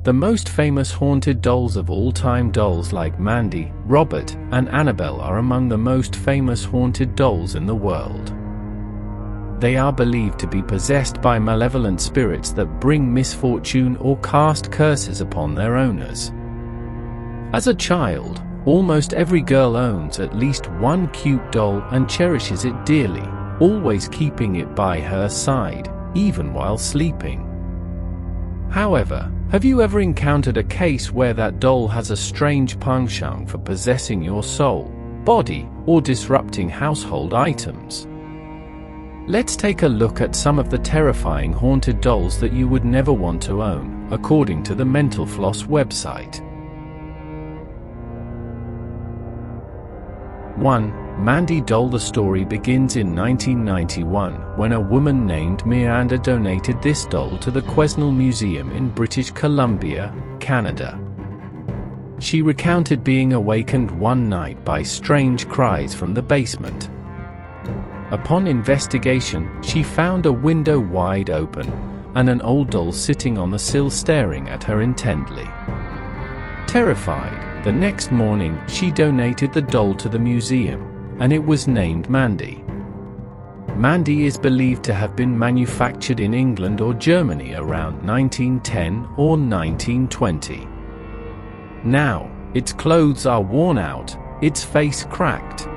The most famous haunted dolls of all time. Dolls like Mandy, Robert, and Annabelle are among the most famous haunted dolls in the world. They are believed to be possessed by malevolent spirits that bring misfortune or cast curses upon their owners. As a child, almost every girl owns at least one cute doll and cherishes it dearly, always keeping it by her side, even while sleeping. However, have you ever encountered a case where that doll has a strange penchant for possessing your soul, body, or disrupting household items? Let's take a look at some of the terrifying haunted dolls that you would never want to own, according to the Mental Floss website. 1. Mandy doll. The story begins in 1991, when a woman named Miranda donated this doll to the Quesnel Museum in British Columbia, Canada. She recounted being awakened one night by strange cries from the basement. Upon investigation, she found a window wide open, and an old doll sitting on the sill staring at her intently. Terrified, the next morning she donated the doll to the museum, and it was named Mandy. Mandy is believed to have been manufactured in England or Germany around 1910 or 1920. Now, its clothes are worn out, its face cracked.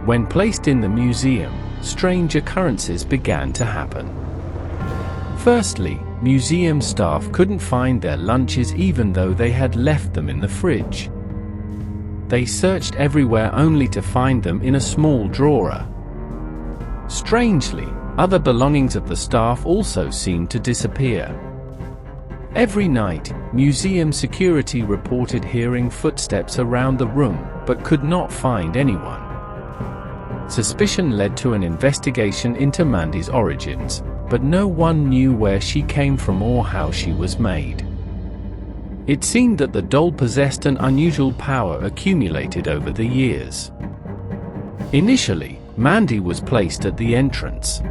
When placed in the museum, strange occurrences began to happen. Firstly, museum staff couldn't find their lunches even though they had left them in the fridge. They searched everywhere only to find them in a small drawer. Strangely, other belongings of the staff also seemed to disappear. Every night, museum security reported hearing footsteps around the room, but could not find anyone. Suspicion led to an investigation into Mandy's origins, but no one knew where she came from or how she was made. It seemed that the doll possessed an unusual power accumulated over the years. Initially, Mandy was placed at the entrance.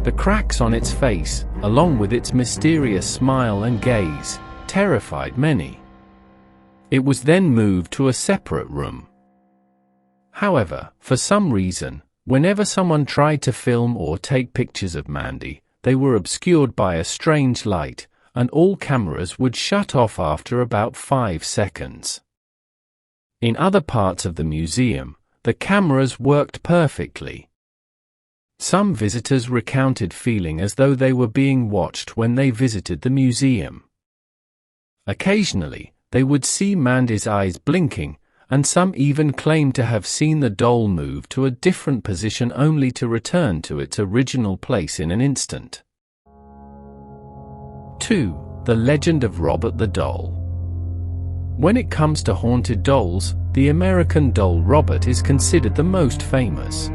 The cracks on its face, along with its mysterious smile and gaze, terrified many. It was then moved to a separate room. However, for some reason, whenever someone tried to film or take pictures of Mandy, they were obscured by a strange light, and all cameras would shut off after about 5 seconds. In other parts of the museum, the cameras worked perfectly. Some visitors recounted feeling as though they were being watched when they visited the museum. Occasionally, they would see Mandy's eyes blinking, and some even claimed to have seen the doll move to a different position only to return to its original place in an instant. 2. The legend of Robert the doll. When it comes to haunted dolls, the American doll Robert is considered the most famous.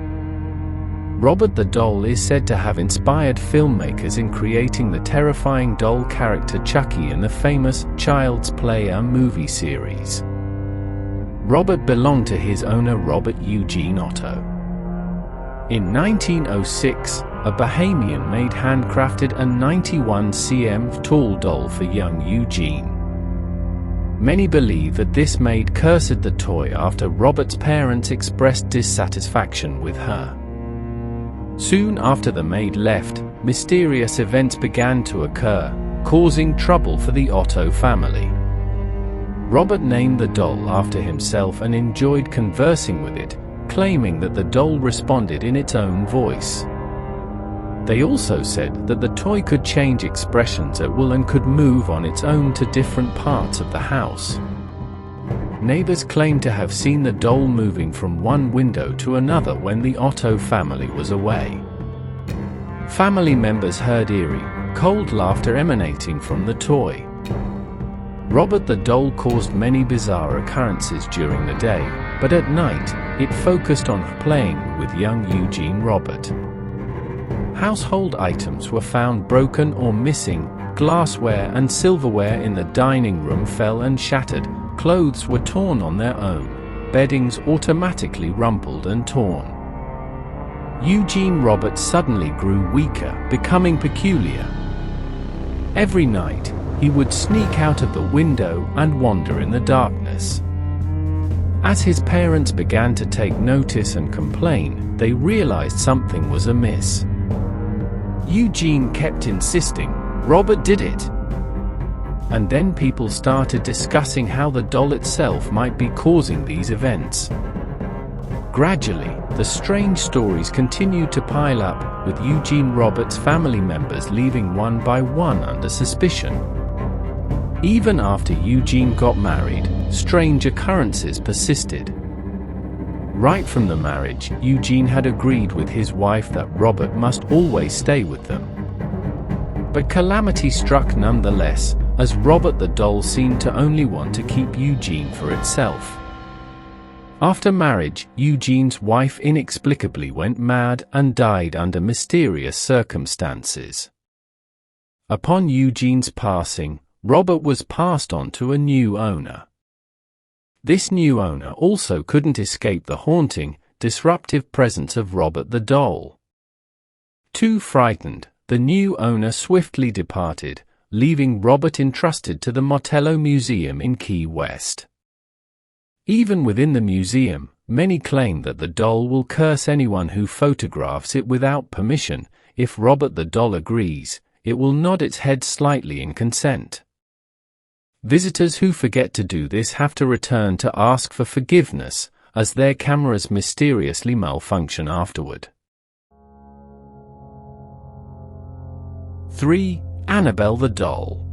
Robert the doll is said to have inspired filmmakers in creating the terrifying doll character Chucky in the famous Child's Play movie series. Robert belonged to his owner Robert Eugene Otto. In 1906, a Bahamian made handcrafted a 91 cm tall doll for young Eugene. Many believe that this maid cursed the toy after Robert's parents expressed dissatisfaction with her. Soon after the maid left, mysterious events began to occur, causing trouble for the Otto family. Robert named the doll after himself and enjoyed conversing with it, claiming that the doll responded in its own voice. They also said that the toy could change expressions at will and could move on its own to different parts of the house. Neighbors claimed to have seen the doll moving from one window to another when the Otto family was away. Family members heard eerie, cold laughter emanating from the toy. Robert the doll caused many bizarre occurrences during the day, but at night, it focused on playing with young Eugene Robert. Household items were found broken or missing, glassware and silverware in the dining room fell and shattered, clothes were torn on their own, beddings automatically rumpled and torn. Eugene Robert suddenly grew weaker, becoming peculiar. Every night, he would sneak out of the window and wander in the darkness. As his parents began to take notice and complain, they realized something was amiss. Eugene kept insisting, "Robert did it." And then people started discussing how the doll itself might be causing these events. Gradually, the strange stories continued to pile up, with Eugene Roberts' family members leaving one by one under suspicion. Even after Eugene got married, strange occurrences persisted. Right from the marriage, Eugene had agreed with his wife that Robert must always stay with them. But calamity struck nonetheless, as Robert the doll seemed to only want to keep Eugene for itself. After marriage, Eugene's wife inexplicably went mad and died under mysterious circumstances. Upon Eugene's passing, Robert was passed on to a new owner. This new owner also couldn't escape the haunting, disruptive presence of Robert the doll. Too frightened, the new owner swiftly departed, leaving Robert entrusted to the Motello Museum in Key West. Even within the museum, many claim that the doll will curse anyone who photographs it without permission. If Robert the doll agrees, it will nod its head slightly in consent. Visitors who forget to do this have to return to ask for forgiveness, as their cameras mysteriously malfunction afterward. 3. Annabelle the doll.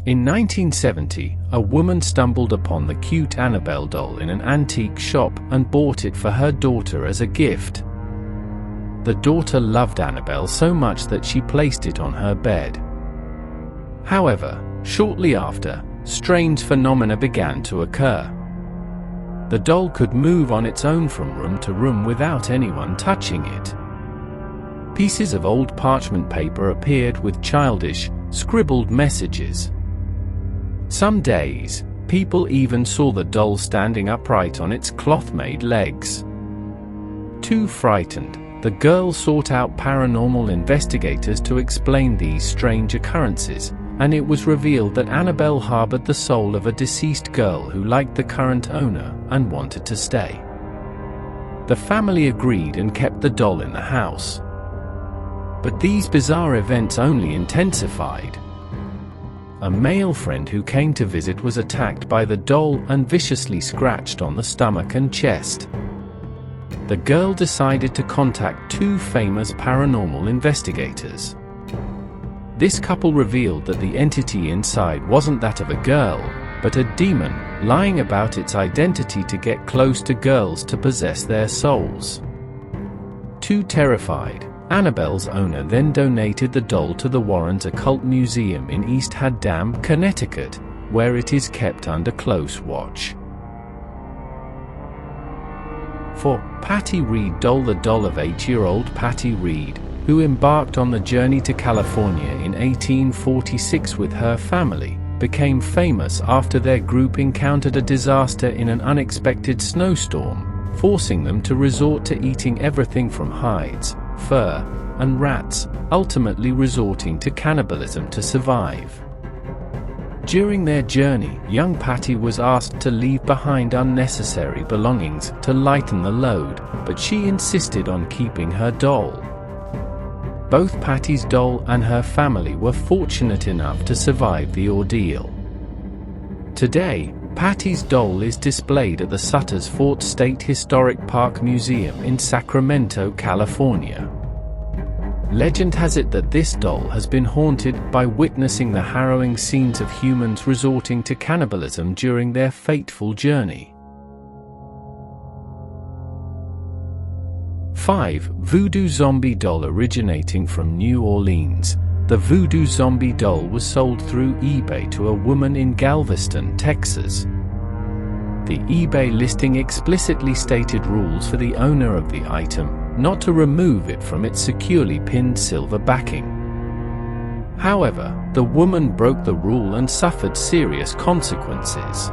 In 1970, a woman stumbled upon the cute Annabelle doll in an antique shop and bought it for her daughter as a gift. The daughter loved Annabelle so much that she placed it on her bed. However, shortly after, strange phenomena began to occur. The doll could move on its own from room to room without anyone touching it. Pieces of old parchment paper appeared with childish, scribbled messages. Some days, people even saw the doll standing upright on its cloth-made legs. Too frightened, the girl sought out paranormal investigators to explain these strange occurrences, and it was revealed that Annabelle harbored the soul of a deceased girl who liked the current owner and wanted to stay. The family agreed and kept the doll in the house. But these bizarre events only intensified. A male friend who came to visit was attacked by the doll and viciously scratched on the stomach and chest. The girl decided to contact two famous paranormal investigators. This couple revealed that the entity inside wasn't that of a girl, but a demon, lying about its identity to get close to girls to possess their souls. Too terrified, Annabelle's owner then donated the doll to the Warrens Occult Museum in East Haddam, Connecticut, where it is kept under close watch. 4. Patty Reed doll. The doll of 8-year-old Patty Reed, who embarked on the journey to California in 1846 with her family, became famous after their group encountered a disaster in an unexpected snowstorm, forcing them to resort to eating everything from hides, fur, and rats, ultimately resorting to cannibalism to survive. During their journey, young Patty was asked to leave behind unnecessary belongings to lighten the load, but she insisted on keeping her doll. Both Patty's doll and her family were fortunate enough to survive the ordeal. Today, Patty's doll is displayed at the Sutter's Fort State Historic Park Museum in Sacramento, California. Legend has it that this doll has been haunted by witnessing the harrowing scenes of humans resorting to cannibalism during their fateful journey. 5. Voodoo Zombie doll. Originating from New Orleans, the Voodoo Zombie doll was sold through eBay to a woman in Galveston, Texas. The eBay listing explicitly stated rules for the owner of the item not to remove it from its securely pinned silver backing. However, the woman broke the rule and suffered serious consequences.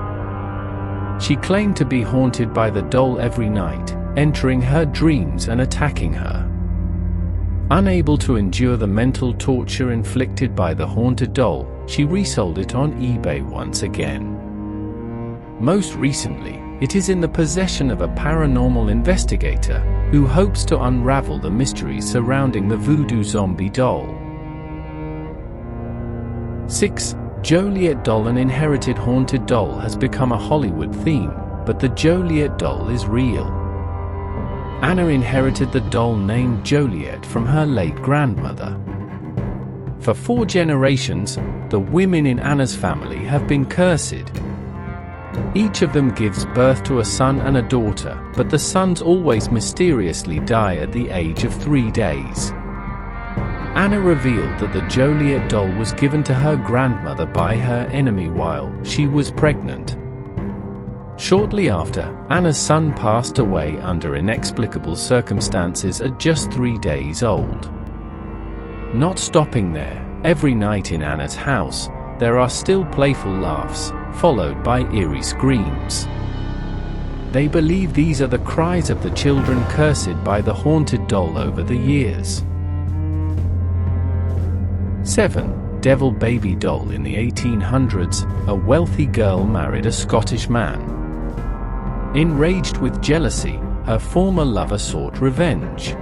She claimed to be haunted by the doll every night, entering her dreams and attacking her. Unable to endure the mental torture inflicted by the haunted doll, she resold it on eBay once again. Most recently, it is in the possession of a paranormal investigator who hopes to unravel the mysteries surrounding the voodoo zombie doll. 6. Joliet doll. An inherited haunted doll has become a Hollywood theme, but the Joliet doll is real. Anna inherited the doll named Joliet from her late grandmother. For 4 generations, the women in Anna's family have been cursed. Each of them gives birth to a son and a daughter, but the sons always mysteriously die at the age of 3 days. Anna revealed that the Joliet doll was given to her grandmother by her enemy while she was pregnant. Shortly after, Anna's son passed away under inexplicable circumstances at just 3 days old. Not stopping there, every night in Anna's house, there are still playful laughs, followed by eerie screams. They believe these are the cries of the children cursed by the haunted doll over the years. 7. Devil baby doll. In the 1800s, a wealthy girl married a Scottish man. Enraged with jealousy, her former lover sought revenge.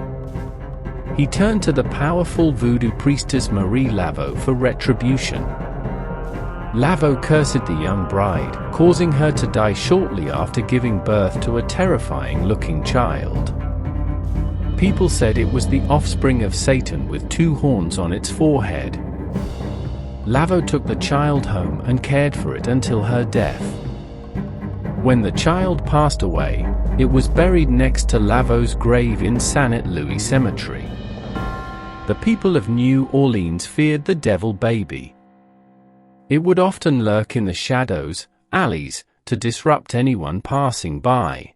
He turned to the powerful voodoo priestess Marie Laveau for retribution. Laveau cursed the young bride, causing her to die shortly after giving birth to a terrifying-looking child. People said it was the offspring of Satan with 2 horns on its forehead. Laveau took the child home and cared for it until her death. When the child passed away, it was buried next to Laveau's grave in Saint Louis Cemetery. The people of New Orleans feared the devil baby. It would often lurk in the shadows, alleys, to disrupt anyone passing by.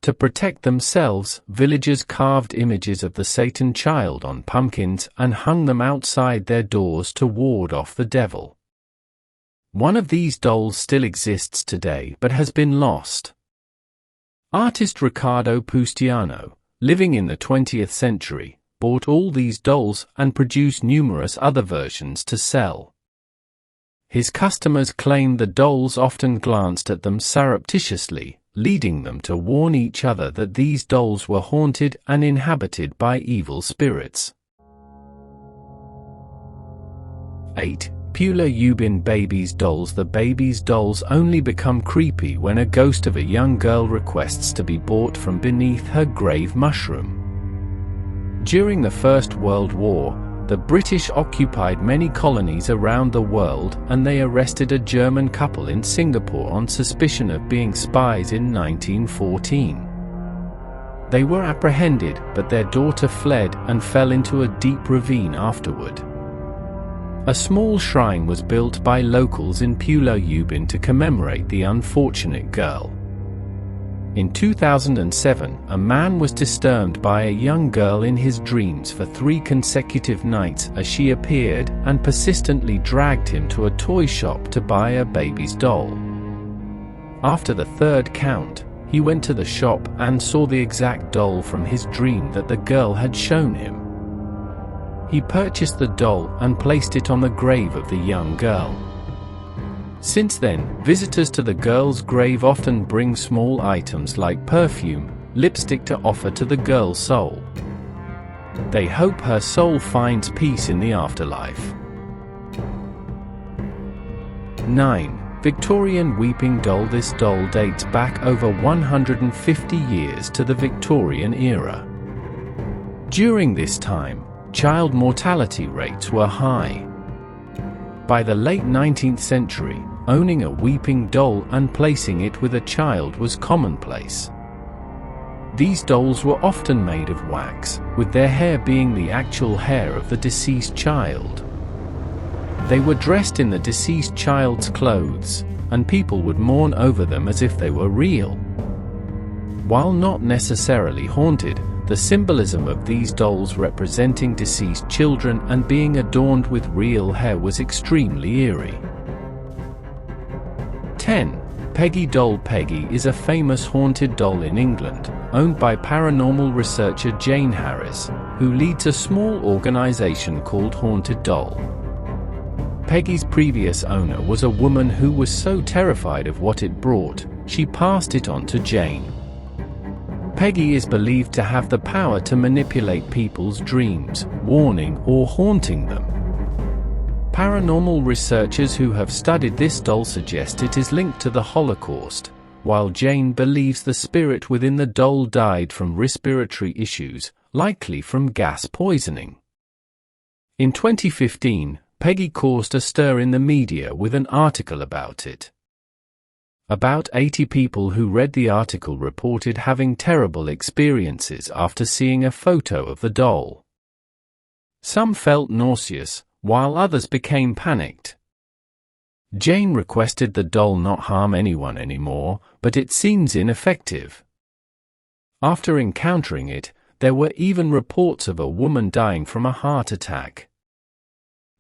To protect themselves, villagers carved images of the Satan child on pumpkins and hung them outside their doors to ward off the devil. One of these dolls still exists today but has been lost. Artist Riccardo Pustiano, living in the 20th century, bought all these dolls and produced numerous other versions to sell. His customers claimed the dolls often glanced at them surreptitiously, leading them to warn each other that these dolls were haunted and inhabited by evil spirits. 8. Pula Ubin babies dolls. The babies dolls only become creepy when a ghost of a young girl requests to be bought from beneath her grave mushroom. During the First World War, the British occupied many colonies around the world, and they arrested a German couple in Singapore on suspicion of being spies in 1914. They were apprehended, but their daughter fled and fell into a deep ravine afterward. A small shrine was built by locals in Pula Ubin to commemorate the unfortunate girl. In 2007, a man was disturbed by a young girl in his dreams for 3 consecutive nights as she appeared and persistently dragged him to a toy shop to buy a baby's doll. After the 3rd count, he went to the shop and saw the exact doll from his dream that the girl had shown him. He purchased the doll and placed it on the grave of the young girl. Since then, visitors to the girl's grave often bring small items like perfume, lipstick to offer to the girl's soul. They hope her soul finds peace in the afterlife. 9. Victorian weeping doll. This doll dates back over 150 years to the Victorian era. During this time, child mortality rates were high. By the late 19th century, owning a weeping doll and placing it with a child was commonplace. These dolls were often made of wax, with their hair being the actual hair of the deceased child. They were dressed in the deceased child's clothes, and people would mourn over them as if they were real. While not necessarily haunted, the symbolism of these dolls representing deceased children and being adorned with real hair was extremely eerie. 10. Peggy doll. Peggy is a famous haunted doll in England, owned by paranormal researcher Jane Harris, who leads a small organization called Haunted Doll. Peggy's previous owner was a woman who was so terrified of what it brought, she passed it on to Jane. Peggy is believed to have the power to manipulate people's dreams, warning or haunting them. Paranormal researchers who have studied this doll suggest it is linked to the Holocaust, while Jane believes the spirit within the doll died from respiratory issues, likely from gas poisoning. In 2015, Peggy caused a stir in the media with an article about it. About 80 people who read the article reported having terrible experiences after seeing a photo of the doll. Some felt nauseous, while others became panicked. Jane requested the doll not harm anyone anymore, but it seems ineffective. After encountering it, there were even reports of a woman dying from a heart attack.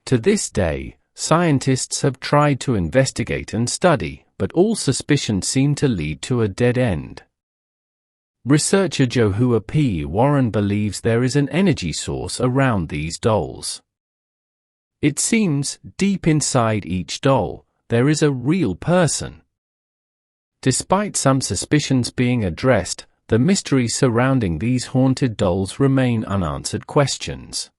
To this day, scientists have tried to investigate and study, but all suspicions seem to lead to a dead end. Researcher Johua P. Warren believes there is an energy source around these dolls. It seems, deep inside each doll, there is a real person. Despite some suspicions being addressed, the mystery surrounding these haunted dolls remain unanswered questions.